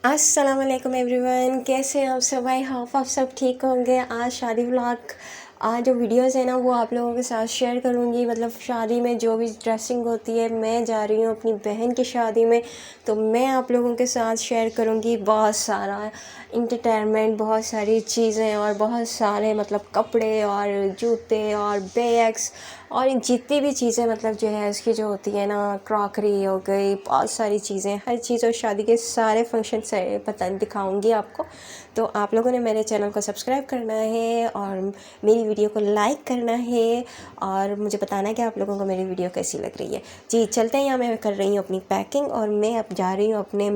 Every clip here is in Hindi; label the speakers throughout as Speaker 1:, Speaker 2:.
Speaker 1: अस्सलाम वालेकुम एवरीवन, कैसे हैं आप सब? आई होप आप सब ठीक होंगे। आज शादी व्लॉग आज जो वीडियोस है ना वो आप लोगों के साथ शेयर करूंगी। मतलब शादी में जो भी ड्रेसिंग होती है, मैं जा रही हूँ अपनी बहन की शादी में, तो मैं आप लोगों के साथ शेयर करूंगी बहुत सारा इंटरटेनमेंट, बहुत सारी चीज़ें और बहुत सारे मतलब कपड़े और जूते और बैग्स और जितनी भी चीज़ें मतलब जो है इसकी जो होती है ना, क्रॉकरी हो गई, बहुत सारी चीज़ें, हर चीज़ और शादी के सारे फंक्शन से पता दिखाऊंगी आपको। तो आप लोगों ने मेरे चैनल को सब्सक्राइब करना है और मेरी वीडियो को लाइक करना है और मुझे बताना है कि आप लोगों को मेरी वीडियो कैसी लग रही है। जी चलते हैं, यहाँ मैं कर रही हूँ अपनी पैकिंग और मैं अब जा रही हूँ अपने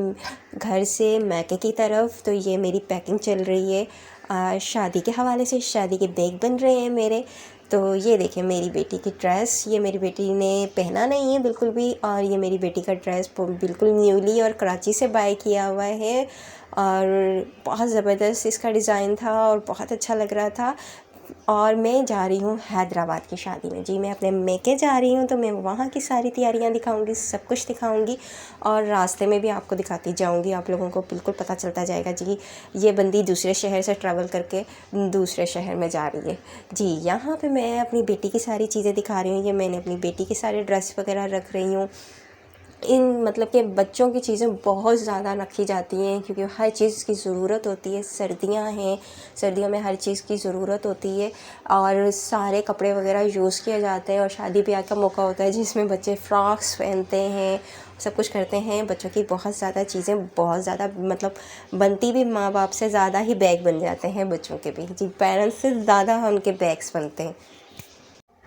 Speaker 1: घर से मैके की तरफ। तो ये मेरी पैकिंग चल रही है शादी के हवाले से। शादी के बैग बन रहे हैं मेरे। तो ये देखिए मेरी बेटी की ड्रेस, ये मेरी बेटी ने पहना नहीं है बिल्कुल भी, और ये मेरी बेटी का ड्रेस बिल्कुल न्यूली और कराची से बाय किया हुआ है और बहुत ज़बरदस्त इसका डिज़ाइन था और बहुत अच्छा लग रहा था। और मैं जा रही हूँ हैदराबाद की शादी में। जी मैं अपने मेके जा रही हूँ, तो मैं वहाँ की सारी तैयारियाँ दिखाऊंगी, सब कुछ दिखाऊंगी और रास्ते में भी आपको दिखाती जाऊंगी। आप लोगों को बिल्कुल पता चलता जाएगा जी ये बंदी दूसरे शहर से ट्रैवल करके दूसरे शहर में जा रही है। जी यहाँ पे मैं अपनी बेटी की सारी चीज़ें दिखा रही हूँ। ये मैंने अपनी बेटी की सारे ड्रेस वगैरह रख रही हूँ। इन मतलब कि बच्चों की चीज़ें बहुत ज़्यादा रखी जाती हैं क्योंकि हर चीज़ की ज़रूरत होती है। सर्दियां हैं, सर्दियों में हर चीज़ की ज़रूरत होती है और सारे कपड़े वगैरह यूज़ किए जाते हैं। और शादी ब्याह का मौका होता है जिसमें बच्चे फ्रॉक्स पहनते हैं, सब कुछ करते हैं। बच्चों की बहुत ज़्यादा चीज़ें, बहुत ज़्यादा मतलब बनती भी माँ बाप से ज़्यादा ही बैग बन जाते हैं बच्चों के भी। जी पेरेंट्स से ज़्यादा उनके बैग्स बनते हैं।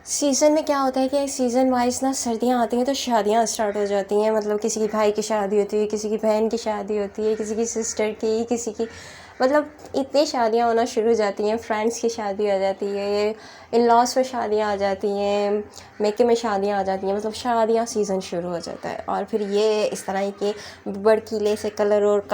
Speaker 1: सीज़न में क्या होता है कि सीज़न वाइज ना सर्दियाँ आती हैं तो शादियाँ स्टार्ट हो जाती हैं। मतलब किसी की भाई की शादी होती है, किसी की बहन की शादी होती है, किसी की सिस्टर की, किसी की मतलब इतनी शादियाँ होना शुरू हो जाती हैं। फ्रेंड्स की शादी आ जाती है, इन लॉज में शादियाँ आ जाती हैं, मेके में शादियाँ आ जाती हैं। मतलब शादियाँ सीज़न शुरू हो जाता है और फिर ये इस तरह के भड़कीले से कलर और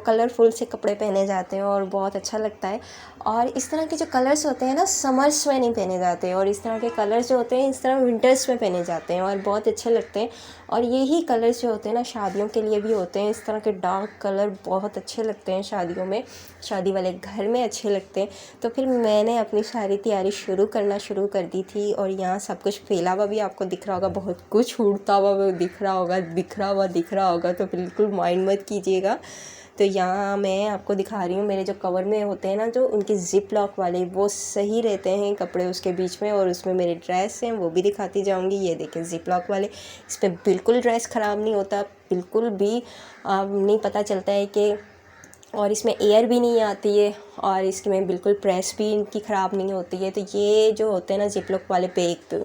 Speaker 1: कलरफुल से कपड़े पहने जाते हैं और बहुत अच्छा लगता है। और इस तरह के जो कलर्स होते हैं ना समर्स में नहीं पहने जाते, और इस तरह के कलर्स जो होते हैं इस तरह विंटर्स में पहने जाते हैं और बहुत अच्छे लगते हैं। और यही कलर्स जो होते हैं ना शादियों के लिए भी होते हैं। इस तरह के डार्क कलर बहुत अच्छे लगते हैं शादियों में, शादी वाले घर में अच्छे लगते हैं। तो फिर मैंने अपनी सारी तैयारी शुरू कर दी थी और यहाँ सब कुछ फैला हुआ भी आपको दिख रहा होगा, बहुत कुछ उड़ता हुआ दिख रहा होगा, दिख रहा होगा, तो बिल्कुल माइंड मत कीजिएगा। तो यहाँ मैं आपको दिखा रही हूँ मेरे जो कवर में होते हैं ना, जो उनकी ज़िप लॉक वाले, वो सही रहते हैं कपड़े उसके बीच में, और उसमें मेरे ड्रेस हैं वो भी दिखाती जाऊँगी। ये देखें ज़िप लॉक वाले, इस पर बिल्कुल ड्रेस ख़राब नहीं होता, बिल्कुल भी नहीं पता चलता है कि, और इसमें एयर भी नहीं आती है और इसकी में बिल्कुल प्रेस भी इनकी ख़राब नहीं होती है। तो ये जो होते हैं ना ज़िप लॉक वाले बैग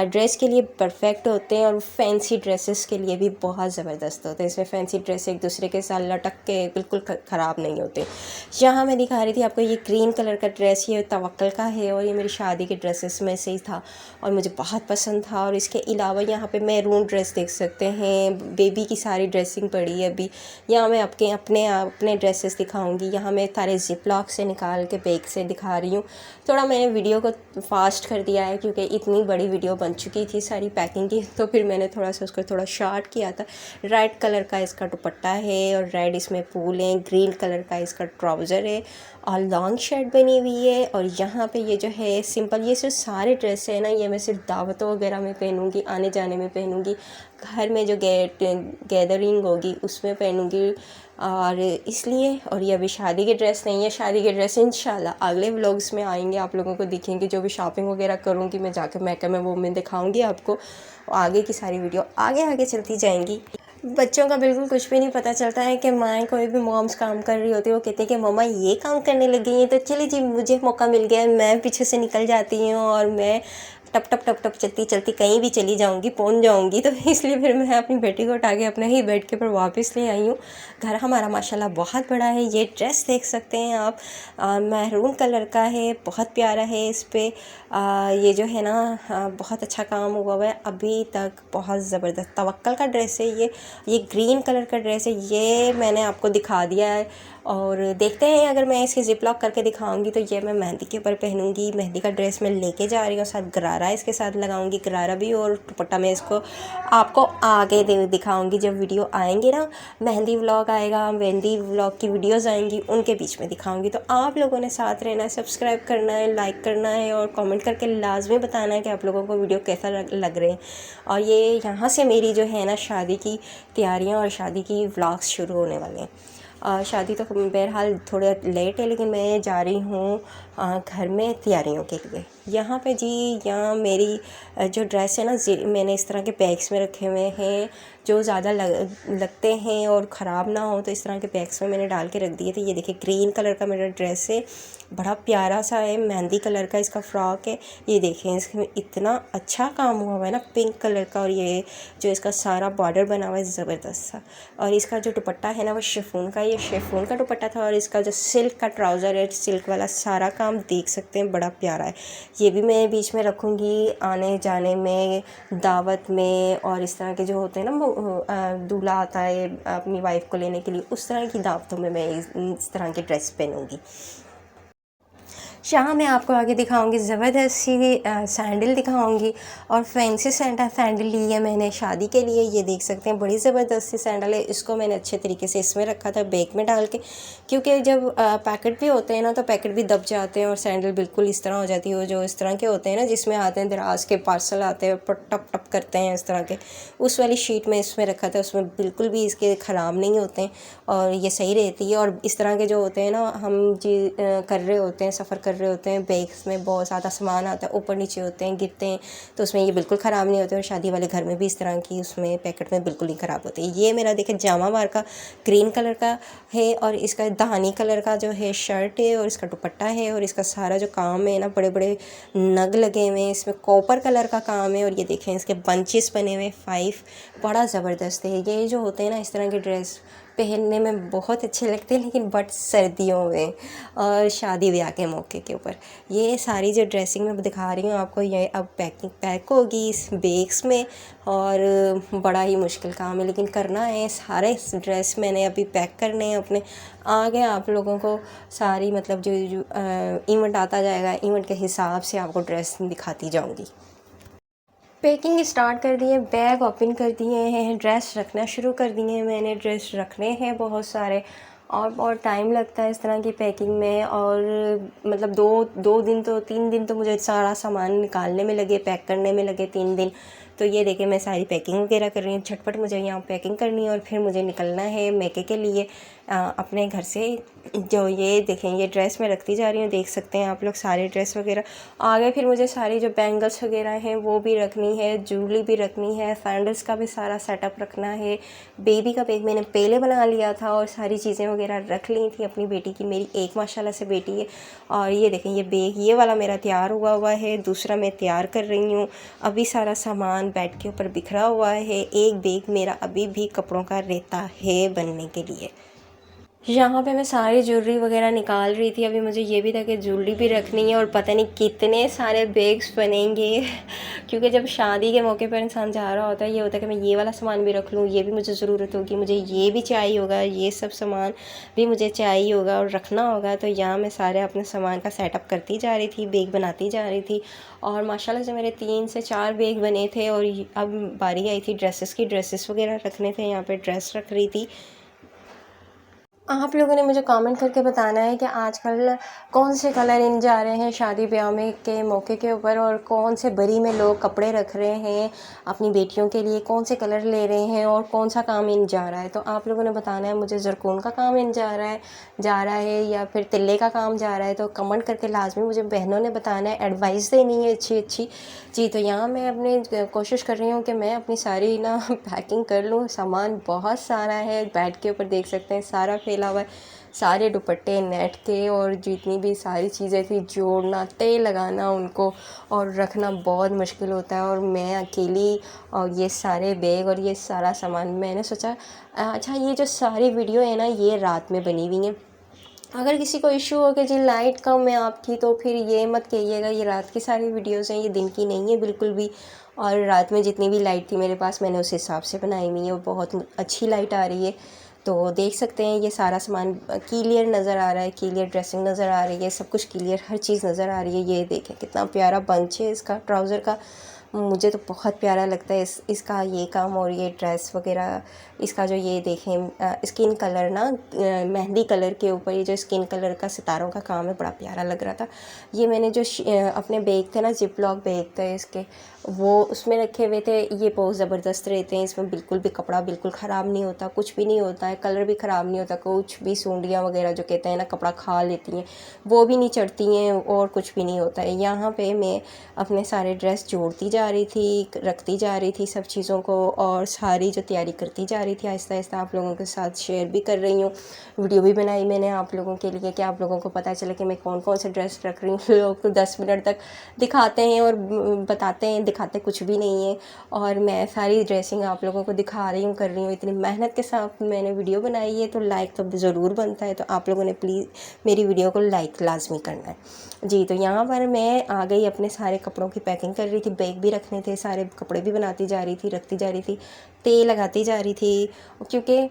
Speaker 1: ड्रेस के लिए परफेक्ट होते हैं और फैंसी ड्रेसेस के लिए भी बहुत ज़बरदस्त होते हैं। इसमें फैंसी ड्रेस एक दूसरे के साथ लटक के बिल्कुल ख़राब नहीं होते। यहाँ मैं दिखा रही थी आपको ये ग्रीन कलर का ड्रेस, ये तवक्कल का है और ये मेरी शादी के ड्रेसेस में से ही था और मुझे बहुत पसंद था। और इसके अलावा यहाँ पे मैरून ड्रेस देख सकते हैं, बेबी की सारी ड्रेसिंग पड़ी है अभी। यहाँ मैं अपने ड्रेसेस दिखाऊंगी। यहाँ मैं सारे ज़िप लॉक से निकाल के बैग से दिखा रही हूँ। थोड़ा मैंने वीडियो को फास्ट कर दिया है क्योंकि इतनी बड़ी वीडियो बन चुकी थी सारी पैकिंग की, तो फिर मैंने थोड़ा सा उसको थोड़ा शॉर्ट किया था। रेड कलर का इसका दुपट्टा है और रेड इसमें फूल हैं, ग्रीन कलर का इसका ट्राउज़र है और लॉन्ग शर्ट बनी हुई है। और यहाँ पे ये जो है सिंपल, ये सिर्फ सारे ड्रेस है ना, ये मैं सिर्फ दावतों वगैरह में पहनूँगी, आने जाने में पहनूँगी, घर में जो गैदरिंग होगी उसमें पहनूँगी और इसलिए। और ये अभी शादी की ड्रेस नहीं है, शादी की ड्रेस इंशाल्लाह अगले व्लॉग्स में आएंगे, आप लोगों को दिखेंगे। जो भी शॉपिंग वगैरह करूँगी मैं जाकर मैके में, वो मैं दिखाऊंगी आपको। आगे की सारी वीडियो आगे चलती जाएंगी। बच्चों का बिल्कुल कुछ भी नहीं पता चलता है कि माएँ, कोई भी मॉम्स काम कर रही होती है, वो कहते हैं कि मम्मा ये काम करने लग गई हैं, तो चलिए जी मुझे मौका मिल गया, मैं पीछे से निकल जाती हूँ और मैं टप टप टप टप चलती कहीं भी चली जाऊंगी, पहुंच जाऊंगी। तो इसलिए फिर मैं अपनी बेटी को उठा के अपने ही बेड के ऊपर वापस ले आई हूँ। घर हमारा माशाल्लाह बहुत बड़ा है। ये ड्रेस देख सकते हैं आप, मैरून कलर का है, बहुत प्यारा है। इस पर ये जो है ना बहुत अच्छा काम हुआ है अभी तक, बहुत ज़बरदस्त तवक्कल का ड्रेस है ये ग्रीन कलर का ड्रेस है। ये मैंने आपको दिखा दिया है और देखते हैं, अगर मैं इसकी ज़िप लॉक करके दिखाऊंगी तो ये मैं मेहंदी के ऊपर पहनूंगी। मेहंदी का ड्रेस मैं लेके जा रही हूँ, साथ गरारा इसके साथ लगाऊंगी, गरारा भी और दुपट्टा मैं इसको आपको आगे दिखाऊंगी। जब वीडियो आएंगे ना, मेहंदी व्लॉग आएगा, मेहंदी व्लॉग की वीडियोज़ आएंगी, उनके बीच में दिखाऊंगी। तो आप लोगों ने साथ रहना है, सब्सक्राइब करना है, लाइक करना है और कॉमेंट करके लाजमी बताना है कि आप लोगों को वीडियो कैसा लग रहे हैं। और ये यहाँ से मेरी जो है ना शादी की तैयारियाँ और शादी की व्लॉग्स शुरू होने वाले हैं। शादी तो बहरहाल थोड़ा लेट है, लेकिन मैं जा रही हूँ घर में तैयारियों के लिए। यहाँ पे जी, यहाँ मेरी जो ड्रेस है ना, मैंने इस तरह के बैग्स में रखे हुए हैं जो ज़्यादा लगते हैं और ख़राब ना हो, तो इस तरह के बैग्स में मैंने डाल के रख दिए थे। ये देखिए ग्रीन कलर का मेरा ड्रेस है, बड़ा प्यारा सा है, मेहंदी कलर का इसका फ्रॉक है। ये देखें इसमें इतना अच्छा काम हुआ है ना, पिंक कलर का, और ये जो इसका सारा बॉर्डर बना हुआ है ज़बरदस्त सा। और इसका जो दुपट्टा है ना वो शिफॉन का, ये शिफॉन का दुपट्टा था। और इसका जो सिल्क का ट्राउज़र है, सिल्क वाला सारा काम देख सकते हैं, बड़ा प्यारा है। ये भी मैं बीच में रखूँगी आने जाने में, दावत में, और इस तरह के जो होते हैं ना, दूल्हा आता है अपनी वाइफ को लेने के लिए, उस तरह की दावतों में मैं इस तरह की ड्रेस पहनूँगी। यहाँ मैं आपको आगे दिखाऊंगी ज़बरदस्त सी सैंडल दिखाऊंगी, और फैंसी सैंडल ली है मैंने शादी के लिए। ये देख सकते हैं बड़ी ज़बरदस्त सी सैंडल है। इसको मैंने अच्छे तरीके से इसमें रखा था बैग में डाल के, क्योंकि जब पैकेट भी होते हैं ना तो पैकेट भी दब जाते हैं और सैंडल बिल्कुल इस तरह हो जाती है। जो इस तरह के होते हैं ना, जिसमें आते हैं दराज के पार्सल आते हैं, टप टप करते हैं इस तरह के, उस वाली शीट में इसमें रखा था। उसमें बिल्कुल भी इसके ख़राब नहीं होते हैं और ये सही रहती है। और इस तरह के जो होते हैं ना, हम जी कर रहे होते हैं, सफ़र कर रहे होते हैं, बैग्स में बहुत ज़्यादा सामान आता है, ऊपर नीचे होते हैं, गिरते हैं, तो उसमें ये बिल्कुल ख़राब नहीं होते। और शादी वाले घर में भी इस तरह की उसमें पैकेट में बिल्कुल नहीं ख़राब होते। ये मेरा देखें जामा बार का ग्रीन कलर का है, और इसका धानी कलर का जो है शर्ट है, और इसका दुपट्टा है, और इसका सारा जो काम है ना, बड़े बड़े नग लगे हुए हैं, इसमें कॉपर कलर का काम है। और ये देखें इसके बंचेस बने हुए 5, बड़ा ज़बरदस्त है। ये जो होते हैं ना इस तरह के ड्रेस पहनने में बहुत अच्छे लगते हैं, लेकिन बट सर्दियों में और शादी ब्याह के मौके के ऊपर। ये सारी जो ड्रेसिंग मैं दिखा रही हूँ आपको, ये अब पैक होगी इस बैग्स में, और बड़ा ही मुश्किल काम है, लेकिन करना है। सारे ड्रेस मैंने अभी पैक करने हैं अपने। आगे आप लोगों को सारी मतलब जो इवेंट आता जाएगा, इवेंट के हिसाब से आपको ड्रेस दिखाती जाऊँगी। पैकिंग स्टार्ट कर दी है, बैग ओपन कर दिए हैं, ड्रेस रखना शुरू कर दिए हैं मैंने। ड्रेस रखने हैं बहुत सारे, और बहुत टाइम लगता है इस तरह की पैकिंग में। और मतलब दो दिन तो 3 दिन तो मुझे सारा सामान निकालने में लगे, पैक करने में लगे 3 दिन। तो ये देखिए मैं सारी पैकिंग वगैरह कर रही हूँ, झटपट मुझे यहाँ पैकिंग करनी है और फिर मुझे निकलना है मैके के लिए अपने घर से। जो ये देखें, ये ड्रेस मैं रखती जा रही हूँ, देख सकते हैं आप लोग सारे ड्रेस वगैरह। आगे फिर मुझे सारी जो बैंगल्स वगैरह हैं वो भी रखनी है, ज्वेलरी भी रखनी है, सैंडल्स का भी सारा सेटअप रखना है। बेबी का बैग मैंने पहले बना लिया था और सारी चीज़ें वगैरह रख ली थी अपनी बेटी की। मेरी एक माशाल्लाह से बेटी है। और ये देखें, ये बैग ये वाला मेरा तैयार हुआ है, दूसरा मैं तैयार कर रही हूँ। अभी सारा सामान बेड के ऊपर बिखरा हुआ है। एक बैग मेरा अभी भी कपड़ों का रहता है बनने के लिए। यहाँ पे मैं सारी ज्वेलरी वगैरह निकाल रही थी। अभी मुझे ये भी था कि ज्वेलरी भी रखनी है, और पता नहीं कितने सारे बैग्स बनेंगे क्योंकि जब शादी के मौके पर इंसान जा रहा होता है, ये होता है कि मैं ये वाला सामान भी रख लूँ, ये भी मुझे ज़रूरत होगी, मुझे ये भी चाहिए होगा, ये सब सामान भी मुझे चाहिए होगा और रखना होगा। तो यहाँ मैं सारे अपने सामान का सेटअप करती जा रही थी, बैग बनाती जा रही थी। और माशाल्लाह से मेरे 3 से 4 बैग बने थे। और अब बारी आई थी ड्रेसेस की, ड्रेसेस वगैरह रखने थे। यहाँ पर ड्रेस रख रही थी। आप लोगों ने मुझे कमेंट करके बताना है कि आजकल कौन से कलर इन जा रहे हैं शादी ब्याह में के मौके के ऊपर, और कौन से बरी में लोग कपड़े रख रहे हैं अपनी बेटियों के लिए, कौन से कलर ले रहे हैं और कौन सा काम इन जा रहा है। तो आप लोगों ने बताना है मुझे, ज़रकून का काम इन जा रहा है या फिर तिल्ले का काम जा रहा है। तो कमेंट करके लाजमी मुझे बहनों ने बताना है, एडवाइस देनी है अच्छी जी। तो यहाँ मैं अपनी कोशिश कर रही हूँ कि मैं अपनी सारी ना पैकिंग कर लूँ। सामान बहुत सारा है, बेड के ऊपर देख सकते हैं सारा फैला हुआ है, सारे दुपट्टे नेट के, और जितनी भी सारी चीज़ें थी जोड़ना, तय लगाना उनको और रखना बहुत मुश्किल होता है। और मैं अकेली, और ये सारे बैग और ये सारा सामान, मैंने सोचा अच्छा ये जो सारी वीडियो है ना ये रात में बनी हुई है। अगर किसी को इशू हो कि जी लाइट कम है आपकी, तो फिर ये मत कहिएगा, ये रात की सारी वीडियोस हैं, ये दिन की नहीं है बिल्कुल भी। और रात में जितनी भी लाइट थी मेरे पास, मैंने उस हिसाब से बनाई हुई है और बहुत अच्छी लाइट आ रही है। तो देख सकते हैं ये सारा सामान क्लियर नज़र आ रहा है, क्लियर ड्रेसिंग नज़र आ रही है, सब कुछ क्लियर, हर चीज़ नज़र आ रही है। ये देखें कितना प्यारा बंच है इसका ट्राउज़र का, मुझे तो बहुत प्यारा लगता है इसका ये काम। और ये ड्रेस वगैरह इसका जो ये देखें स्किन कलर ना मेहंदी कलर के ऊपर ये जो स्किन कलर का सितारों का काम है, बड़ा प्यारा लग रहा था। ये मैंने जो अपने बैग थे ना, जिप लॉक बैग थे इसके, वो उसमें रखे हुए थे। ये बहुत ज़बरदस्त रहते हैं, इसमें बिल्कुल भी कपड़ा बिल्कुल ख़राब नहीं होता, कुछ भी नहीं होता है, कलर भी ख़राब नहीं होता, कुछ भी सूंडियाँ वगैरह जो कहते हैं ना कपड़ा खा लेती हैं वो भी नहीं चढ़ती हैं और कुछ भी नहीं होता है। यहाँ पे मैं अपने सारे ड्रेस जोड़ती जा रही थी, रखती जा रही थी सब चीज़ों को, और सारी जो तैयारी करती जा रही थी आहिस्ता आहिस्ता आप लोगों के साथ शेयर भी कर रही हूँ। वीडियो भी बनाई मैंने आप लोगों के लिए कि आप लोगों को पता चले कि मैं कौन कौन से ड्रेस रख रही हूँ। लोग तो 10 मिनट तक दिखाते हैं और बताते हैं, दिखाते कुछ भी नहीं है, और मैं सारी ड्रेसिंग आप लोगों को दिखा रही हूँ, कर रही हूँ। इतनी मेहनत के साथ मैंने वीडियो बनाई है तो लाइक तो ज़रूर बनता है, तो आप लोगों ने प्लीज़ मेरी वीडियो को लाइक लाजमी करना है जी। तो यहाँ पर मैं आ गई, अपने सारे कपड़ों की पैकिंग कर रही थी, बैग भी रखने थे, सारे कपड़े भी बनाती जा रही थी, रखती जा रही थी, तेल लगाती जा रही थी। क्योंकि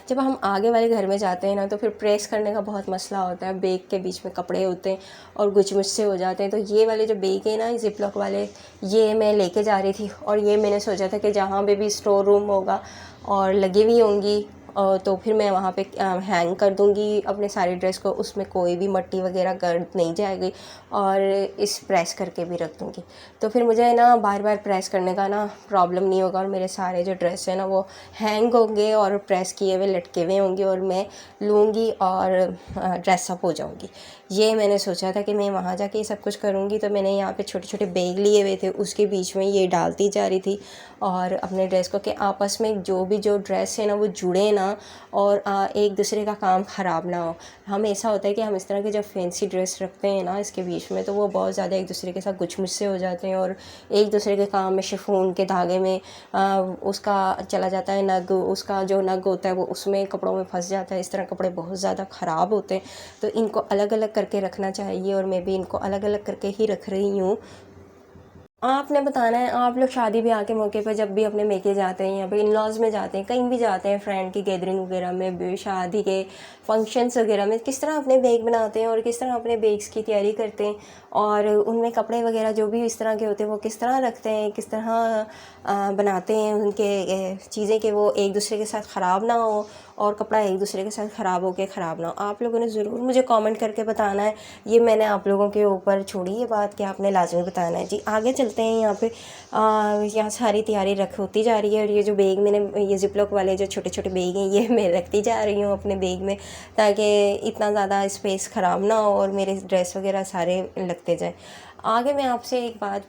Speaker 1: जब हम आगे वाले घर में जाते हैं ना तो फिर प्रेस करने का बहुत मसला होता है, बैग के बीच में कपड़े होते हैं और गुच मुच से हो जाते हैं। तो ये वाले जो बैग है ना जिप लॉक वाले, ये मैं लेके जा रही थी, और ये मैंने सोचा था कि जहाँ पे भी स्टोर रूम होगा और लगी हुई होंगी तो फिर मैं वहाँ पे हैंग कर दूँगी अपने सारे ड्रेस को, उसमें कोई भी मट्टी वगैरह गर्द नहीं जाएगी, और इस प्रेस करके भी रख दूँगी। तो फिर मुझे ना बार बार प्रेस करने का ना प्रॉब्लम नहीं होगा, और मेरे सारे जो ड्रेस है ना वो हैंग होंगे और प्रेस किए हुए लटके हुए होंगे, और मैं लूँगी और ड्रेसअप हो जाऊँगी। ये मैंने सोचा था कि मैं वहाँ जाके ये सब कुछ करूँगी। तो मैंने यहाँ पे छोटे छोटे बैग लिए हुए थे, उसके बीच में ये डालती जा रही थी और अपने ड्रेस को, कि आपस में जो ड्रेस है ना वो जुड़े ना, और एक दूसरे का काम ख़राब ना हो। हम ऐसा होता है कि हम इस तरह के जब फैंसी ड्रेस रखते हैं ना इसके बीच में, तो वो बहुत ज़्यादा एक दूसरे के साथ गुच मुच से हो जाते हैं, और एक दूसरे के काम में शिफॉन के धागे में उसका चला जाता है नग, उसका जो नग होता है वो उसमें कपड़ों में फंस जाता है। इस तरह कपड़े बहुत ज़्यादा ख़राब होते हैं, तो इनको अलग अलग करके रखना चाहिए, और मैं भी इनको अलग अलग करके ही रख रही हूँ। आपने बताना है, आप लोग शादी ब्याह के मौके पर जब भी अपने मेके जाते हैं या फिर इन लॉज में जाते हैं, कहीं भी जाते हैं, फ्रेंड की गैदरिंग वगैरह में भी, शादी के फंक्शंस वगैरह में, किस तरह अपने बैग बनाते हैं और किस तरह अपने बैग्स की तैयारी करते हैं, और उनमें कपड़े वगैरह जो भी इस तरह के होते हैं वो किस तरह रखते हैं, किस तरह बनाते हैं उनके चीज़ें कि वो एक दूसरे के साथ ख़राब ना हो और कपड़ा एक दूसरे के साथ ख़राब हो के ख़राब ना हो। आप लोगों ने ज़रूर मुझे कमेंट करके बताना है। ये मैंने आप लोगों के ऊपर छोड़ी ये बात कि आपने लाजमी बताना है जी। आगे चलते हैं। यहाँ पे यहाँ सारी तैयारी होती जा रही है, और ये जो बैग मैंने ये जिप लॉक वाले जो छोटे छोटे बैग हैं ये मैं रखती जा रही हूँ अपने बैग में, ताकि इतना ज़्यादा स्पेस ख़राब ना हो और मेरे ड्रेस वगैरह सारे लगते जाएँ। आगे मैं आपसे एक बात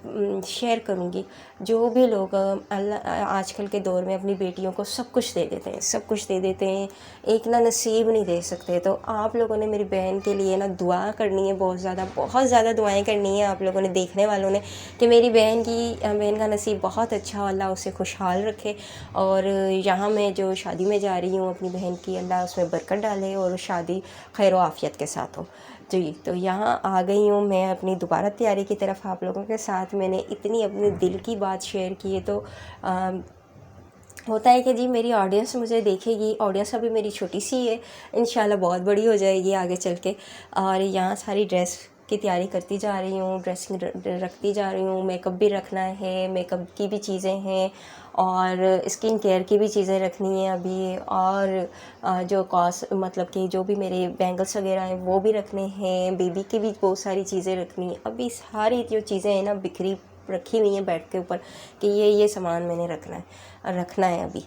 Speaker 1: शेयर करूँगी, जो भी लोग आजकल के दौर में अपनी बेटियों को सब कुछ दे देते हैं, सब कुछ दे देते हैं, एक ना नसीब नहीं दे सकते। तो आप लोगों ने मेरी बहन के लिए ना दुआ करनी है, बहुत ज़्यादा दुआएं करनी है आप लोगों ने, देखने वालों ने, कि मेरी बहन का नसीब बहुत अच्छा हो, अल्लाह उसे खुशहाल रखे। और यहाँ मैं जो शादी में जा रही हूँ अपनी बहन की, अल्लाह उसमें बरकत डाले और शादी खैर व आफियत के साथ हो जी। तो यहाँ आ गई हूँ मैं अपनी दोबारा तैयारी की तरफ आप लोगों के साथ। मैंने इतनी अपने दिल की बात शेयर की है, तो होता है कि जी मेरी ऑडियंस मुझे देखेगी, ऑडियंस अभी मेरी छोटी सी है, इंशाल्लाह बहुत बड़ी हो जाएगी आगे चल के। और यहाँ सारी ड्रेस की तैयारी करती जा रही हूँ, ड्रेसिंग रखती जा रही हूँ, मेकअप भी रखना है, मेकअप की भी चीज़ें हैं, और स्किन केयर की भी चीज़ें रखनी है अभी, और जो मतलब कि जो भी मेरे बैंगल्स वगैरह हैं वो भी रखने हैं, बेबी की भी बहुत सारी चीज़ें रखनी है। अभी सारी जो चीज़ें हैं ना बिखरी रखी हुई हैं बेड के ऊपर, कि ये सामान मैंने रखना है अभी।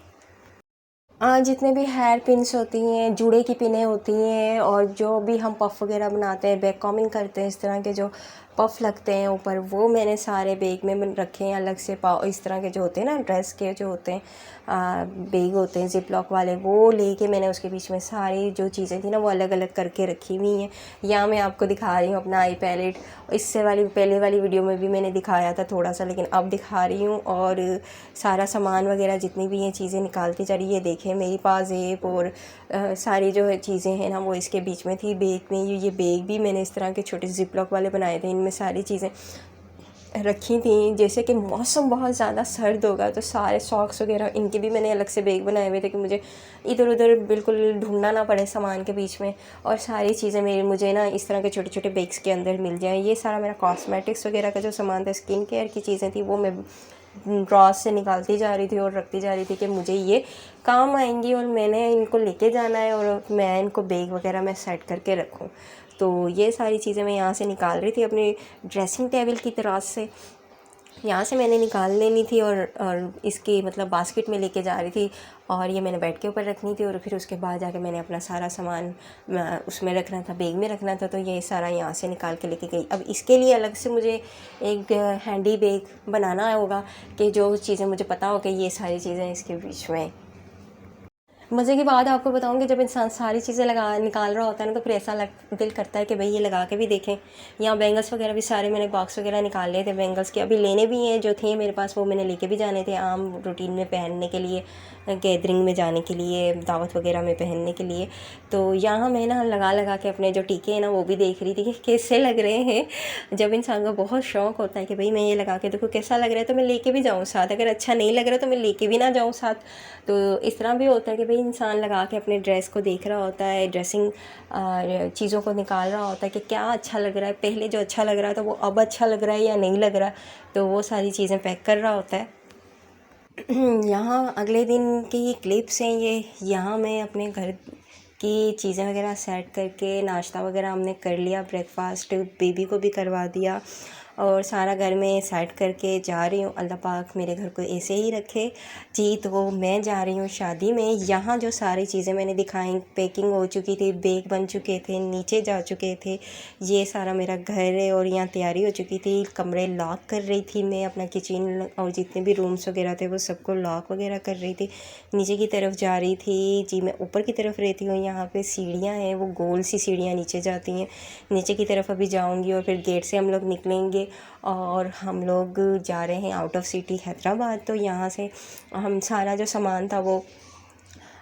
Speaker 1: जितने भी हेयर पिन्स होती हैं, जूड़े की पिनें होती हैं, और जो भी हम पफ़ वगैरह बनाते हैं, बैक कॉमिंग करते हैं, इस तरह के जो पफ़ लगते हैं ऊपर, वो मैंने सारे बैग में रखे हैं अलग से। इस तरह के जो होते हैं ना ड्रेस के जो होते हैं बैग होते हैं जिप लॉक वाले, वो लेके मैंने उसके बीच में सारी जो चीज़ें थी ना वो अलग अलग करके रखी हुई हैं। यहाँ मैं आपको दिखा रही हूँ अपना आई पैलेट, पहले वाली वीडियो में भी मैंने दिखाया था थोड़ा सा, लेकिन अब दिखा रही हूँ। और सारा सामान वगैरह जितनी भी हैं चीज़ें निकालती जा रही है। देखें मेरी पास जेब और सारी जो है चीज़ें हैं ना वो इसके बीच में थी बैग में। ये बैग भी मैंने इस तरह के छोटे जिप लॉक वाले बनाए थे, इनमें सारी चीज़ें रखी थी। जैसे कि मौसम बहुत ज़्यादा सर्द होगा तो सारे सॉक्स वगैरह इनके भी मैंने अलग से बैग बनाए हुए थे कि मुझे इधर उधर बिल्कुल ढूंढना ना पड़े सामान के बीच में, और सारी चीज़ें मेरी मुझे ना इस तरह के छोटे छोटे बैग्स के अंदर मिल जाएँ। ये सारा मेरा कॉस्मेटिक्स वगैरह का जो सामान था, स्किन केयर की चीज़ें थी, वो मैं ड्रॉस से निकालती जा रही थी और रखती जा रही थी कि मुझे ये काम आएंगी और मैंने इनको लेके जाना है और मैं इनको बैग वगैरह में सेट करके रखूँ। तो ये सारी चीज़ें मैं यहाँ से निकाल रही थी अपनी ड्रेसिंग टेबल की तरफ से, यहाँ से मैंने निकाल लेनी थी और इसकी मतलब बास्केट में लेके जा रही थी, और ये मैंने बेड के ऊपर रखनी थी और फिर उसके बाद जाके मैंने अपना सारा सामान उसमें रखना था, बैग में रखना था। तो ये सारा यहाँ से निकाल के लेके गई। अब इसके लिए अलग से मुझे एक हैंडी बैग बनाना होगा कि जो चीज़ें मुझे पता हो कि ये सारी चीज़ें इसके बीच में। मज़े की बात आपको बताऊंगी, जब इंसान सारी चीज़ें निकाल रहा होता है ना तो फिर ऐसा दिल करता है कि भाई ये लगा के भी देखें। यहाँ बैंगल्स वगैरह भी सारे मैंने बॉक्स वगैरह निकाल लिए थे बैंगल्स के, अभी लेने भी हैं जो थे मेरे पास, वो मैंने लेके भी जाने थे आम रूटीन में पहनने के लिए, गैदरिंग में जाने के लिए, दावत वगैरह में पहनने के लिए। तो यहाँ मैं ना लगा लगा के अपने जो टीके हैं ना वो भी देख रही थी कि कैसे लग रहे हैं। जब इंसान को बहुत शौक़ होता है कि भाई मैं ये लगा के देखो कैसा लग रहा है तो मैं लेके भी जाऊँ साथ, अगर अच्छा नहीं लग रहा तो मैं लेके भी ना जाऊँ साथ। तो इस तरह भी होता है कि भाई इंसान लगा के अपने ड्रेस को देख रहा होता है, ड्रेसिंग चीज़ों को निकाल रहा होता है कि क्या अच्छा लग रहा है, पहले जो अच्छा लग रहा था वो अब अच्छा लग रहा है या नहीं लग रहा, तो वो सारी चीज़ें पैक कर रहा होता है। यहाँ अगले दिन की क्लिप्स हैं ये। यहाँ मैं अपने घर की चीज़ें वगैरह सेट करके नाश्ता वगैरह हमने कर लिया, ब्रेकफास्ट बेबी को भी करवा दिया और सारा घर में सेट करके जा रही हूँ। अल्लाह पाक मेरे घर को ऐसे ही रखे जी। तो मैं जा रही हूँ शादी में। यहाँ जो सारी चीज़ें मैंने दिखाई, पैकिंग हो चुकी थी, बैग बन चुके थे, नीचे जा चुके थे, ये सारा मेरा घर है और यहाँ तैयारी हो चुकी थी। कमरे लॉक कर रही थी मैं, अपना किचन और जितने भी रूम्स वगैरह थे वो सबको लॉक वगैरह कर रही थी। नीचे की तरफ जा रही थी जी, मैं ऊपर की तरफ रहती हूँ। यहाँ पे सीढ़ियाँ हैं, वो गोल सी सीढ़ियाँ नीचे जाती हैं। नीचे की तरफ अभी जाऊँगी और फिर गेट से हम लोग निकलेंगे और हम लोग जा रहे हैं आउट ऑफ सिटी हैदराबाद। तो यहाँ से हम सारा जो सामान था वो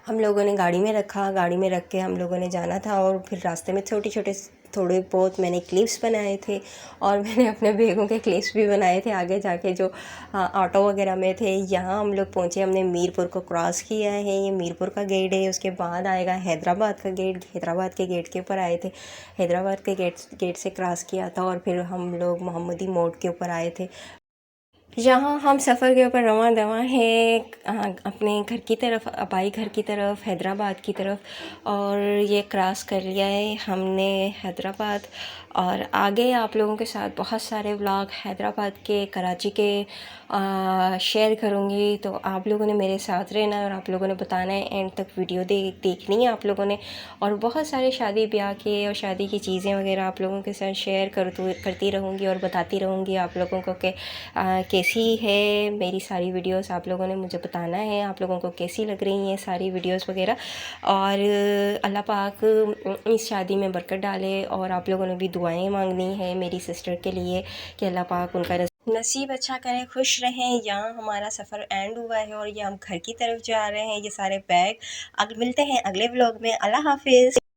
Speaker 1: हम लोगों ने गाड़ी में रखा, गाड़ी में रख के हम लोगों ने जाना था। और फिर रास्ते में छोटे छोटे थोड़े बहुत मैंने क्लिप्स बनाए थे और मैंने अपने बैगों के क्लिप्स भी बनाए थे आगे जाके जो ऑटो वगैरह में थे। यहाँ हम लोग पहुँचे, हमने मीरपुर को क्रॉस किया है, ये मीरपुर का गेट है। उसके बाद आएगा हैदराबाद का गेट, हैदराबाद के गेट के ऊपर आए थे, हैदराबाद के गेट से क्रॉस किया था और फिर हम लोग मोहम्मदी मोड़ के ऊपर आए थे। यहाँ हम सफ़र के ऊपर रवां दवा है अपने घर की तरफ, अबाई घर की तरफ, हैदराबाद की तरफ। और ये क्रॉस कर लिया है हमने हैदराबाद। और आगे आप लोगों के साथ बहुत सारे व्लॉग हैदराबाद के, कराची के शेयर करूँगी। तो आप लोगों ने मेरे साथ रहना है और आप लोगों ने बताना है, एंड तक वीडियो देखनी है आप लोगों ने। और बहुत सारे शादी ब्याह के और शादी की चीज़ें वगैरह आप लोगों के साथ शेयर करती रहूँगी और बताती रहूँगी आप लोगों को कि कैसी है मेरी सारी वीडियोस। आप लोगों ने मुझे बताना है आप लोगों को कैसी लग रही हैं सारी वीडियोस वगैरह। और अल्लाह पाक इस शादी में बरकत डाले। और आप लोगों ने भी दुआएं मांगनी है मेरी सिस्टर के लिए कि अल्लाह पाक उनका नसीब अच्छा करें, खुश रहें। यहाँ हमारा सफ़र एंड हुआ है और ये हम घर की तरफ जा रहे हैं। ये सारे बैग, मिलते हैं अगले व्लॉग में। अल्लाह हाफिज़।